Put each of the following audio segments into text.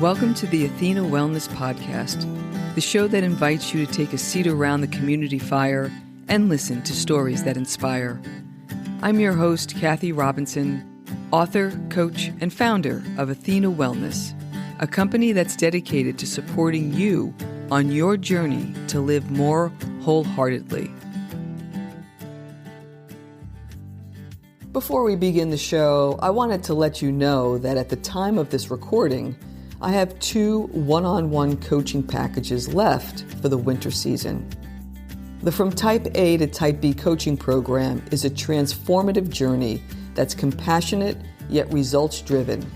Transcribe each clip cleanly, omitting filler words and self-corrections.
Welcome to the Athena Wellness Podcast, the show that invites you to take a seat around the community fire and listen to stories that inspire. I'm your host, Kathy Robinson, author, coach, and founder of Athena Wellness, a company that's dedicated to supporting you on your journey to live more wholeheartedly. Before we begin the show, I wanted to let you know that at the time of this recording, I have 2 one-on-one coaching packages left for the winter season. The From Type A to Type B coaching program is a transformative journey that's compassionate yet results-driven,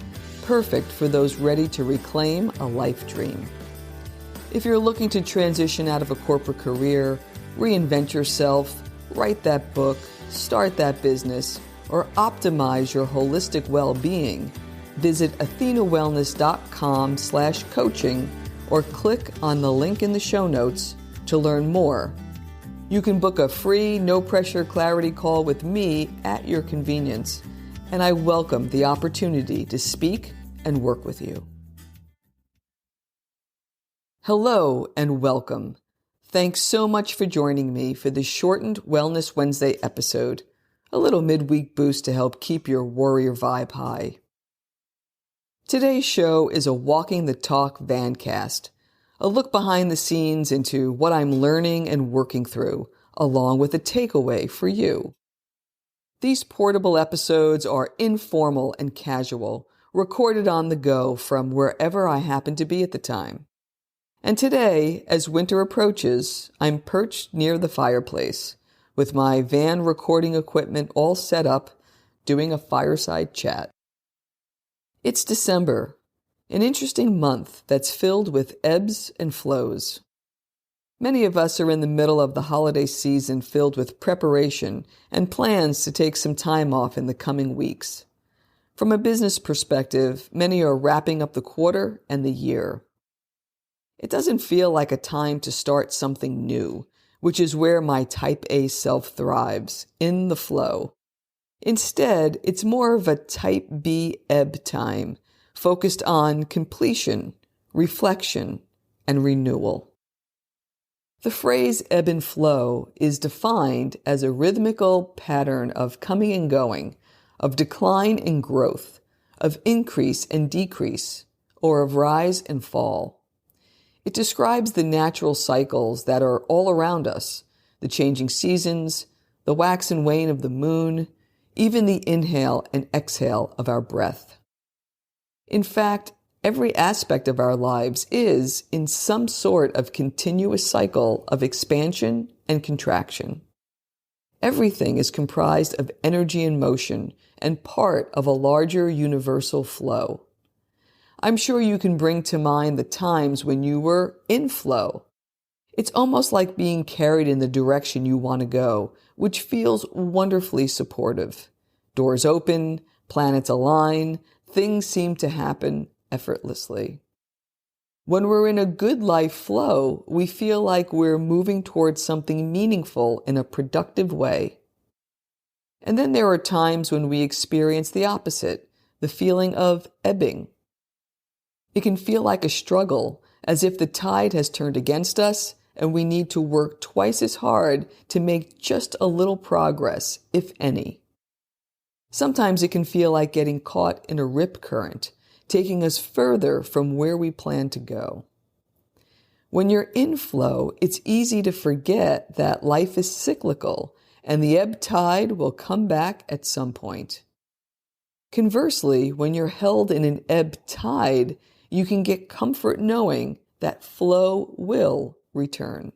perfect for those ready to reclaim a life dream. If you're looking to transition out of a corporate career, reinvent yourself, write that book, start that business, or optimize your holistic well-being, visit athenawellness.com/coaching or click on the link in the show notes to learn more. You can book a free, no-pressure clarity call with me at your convenience, and I welcome the opportunity to speak and work with you. Hello and welcome. Thanks so much for joining me for this shortened Wellness Wednesday episode, a little midweek boost to help keep your warrior vibe high. Today's show is a Walking the Talk Vancast, a look behind the scenes into what I'm learning and working through, along with a takeaway for you. These portable episodes are informal and casual, recorded on the go from wherever I happen to be at the time. And today, as winter approaches, I'm perched near the fireplace, with my van recording equipment all set up, doing a fireside chat. It's December, an interesting month that's filled with ebbs and flows. Many of us are in the middle of the holiday season filled with preparation and plans to take some time off in the coming weeks. From a business perspective, many are wrapping up the quarter and the year. It doesn't feel like a time to start something new, which is where my Type A self thrives, in the flow. Instead, it's more of a Type B ebb time, focused on completion, reflection, and renewal. The phrase ebb and flow is defined as a rhythmical pattern of coming and going, of decline and growth, of increase and decrease, or of rise and fall. It describes the natural cycles that are all around us, the changing seasons, the wax and wane of the moon, even the inhale and exhale of our breath. In fact, every aspect of our lives is in some sort of continuous cycle of expansion and contraction. Everything is comprised of energy and motion and part of a larger universal flow. I'm sure you can bring to mind the times when you were in flow. It's almost like being carried in the direction you want to go, which feels wonderfully supportive. Doors open, planets align, things seem to happen effortlessly. When we're in a good life flow, we feel like we're moving towards something meaningful in a productive way. And then there are times when we experience the opposite, the feeling of ebbing. It can feel like a struggle, as if the tide has turned against us and we need to work twice as hard to make just a little progress, if any. Sometimes it can feel like getting caught in a rip current, taking us further from where we plan to go. When you're in flow, it's easy to forget that life is cyclical and the ebb tide will come back at some point. Conversely, when you're held in an ebb tide, you can get comfort knowing that flow will return.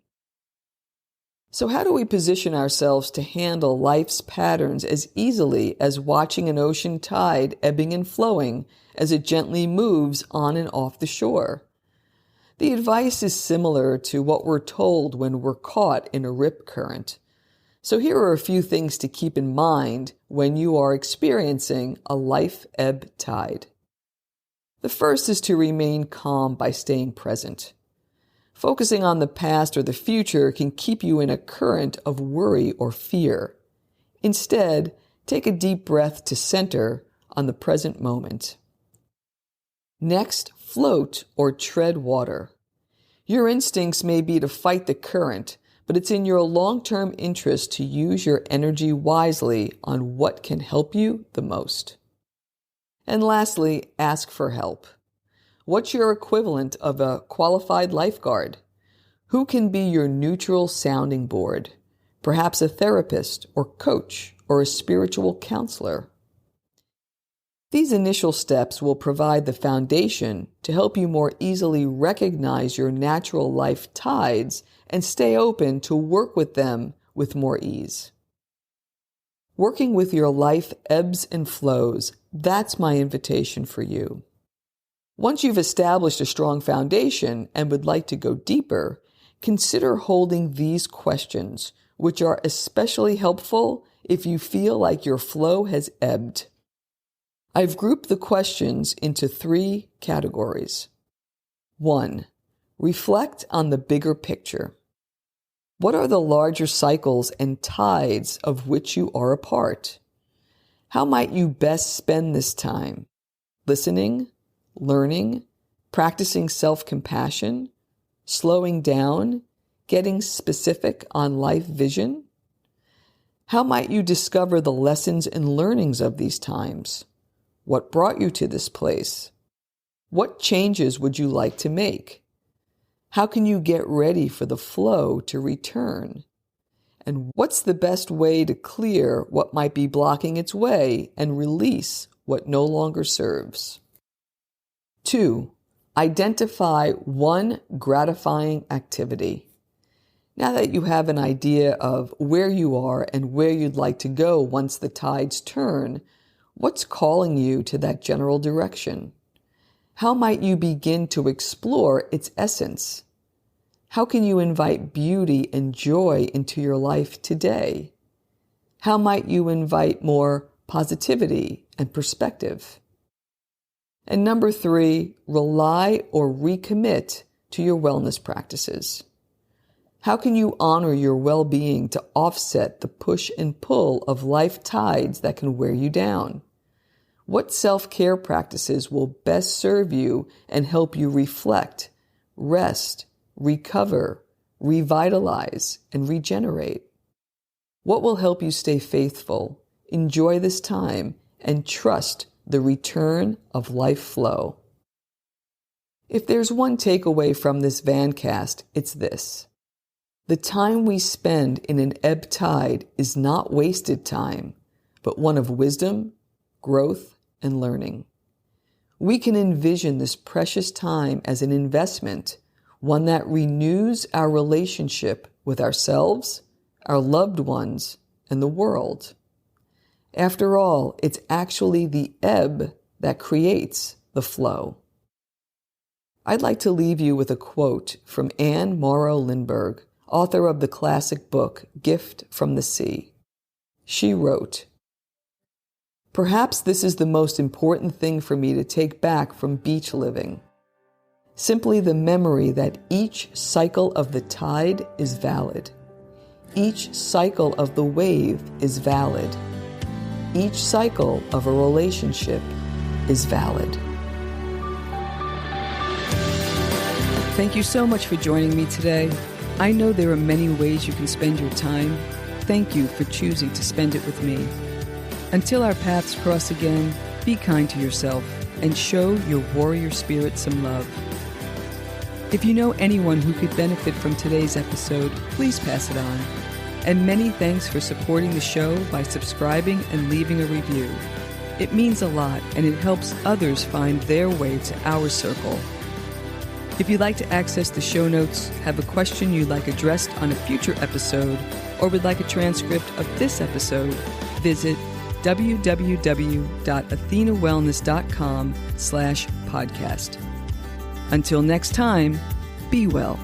So how do we position ourselves to handle life's patterns as easily as watching an ocean tide ebbing and flowing as it gently moves on and off the shore? The advice is similar to what we're told when we're caught in a rip current. So here are a few things to keep in mind when you are experiencing a life ebb tide. The first is to remain calm by staying present. Focusing on the past or the future can keep you in a current of worry or fear. Instead, take a deep breath to center on the present moment. Next, float or tread water. Your instincts may be to fight the current, but it's in your long-term interest to use your energy wisely on what can help you the most. And lastly, ask for help. What's your equivalent of a qualified lifeguard? Who can be your neutral sounding board? Perhaps a therapist or coach or a spiritual counselor. These initial steps will provide the foundation to help you more easily recognize your natural life tides and stay open to work with them with more ease. Working with your life ebbs and flows, that's my invitation for you. Once you've established a strong foundation and would like to go deeper, consider holding these questions, which are especially helpful if you feel like your flow has ebbed. I've grouped the questions into 3 categories. 1. Reflect on the bigger picture. What are the larger cycles and tides of which you are a part? How might you best spend this time? Listening, learning, practicing self-compassion, slowing down, getting specific on life vision? How might you discover the lessons and learnings of these times? What brought you to this place? What changes would you like to make? How can you get ready for the flow to return? And what's the best way to clear what might be blocking its way and release what no longer serves? 2. Identify one gratifying activity. Now that you have an idea of where you are and where you'd like to go once the tides turn, what's calling you to that general direction? How might you begin to explore its essence? How can you invite beauty and joy into your life today? How might you invite more positivity and perspective? And number 3, rely or recommit to your wellness practices. How can you honor your well-being to offset the push and pull of life tides that can wear you down? What self-care practices will best serve you and help you reflect, rest, recover, revitalize, and regenerate? What will help you stay faithful, enjoy this time, and trust the return of life flow? If there's one takeaway from this Vancast, it's this. The time we spend in an ebb tide is not wasted time, but one of wisdom, growth, and learning. We can envision this precious time as an investment, one that renews our relationship with ourselves, our loved ones, and the world. After all, it's actually the ebb that creates the flow. I'd like to leave you with a quote from Anne Morrow Lindbergh, author of the classic book, Gift from the Sea. She wrote, "Perhaps this is the most important thing for me to take back from beach living. Simply the memory that each cycle of the tide is valid. Each cycle of the wave is valid. Each cycle of a relationship is valid." Thank you so much for joining me today. I know there are many ways you can spend your time. Thank you for choosing to spend it with me. Until our paths cross again, be kind to yourself and show your warrior spirit some love. If you know anyone who could benefit from today's episode, please pass it on. And many thanks for supporting the show by subscribing and leaving a review. It means a lot, and it helps others find their way to our circle. If you'd like to access the show notes, have a question you'd like addressed on a future episode, or would like a transcript of this episode, visit www.athenawellness.com/podcast. Until next time, be well.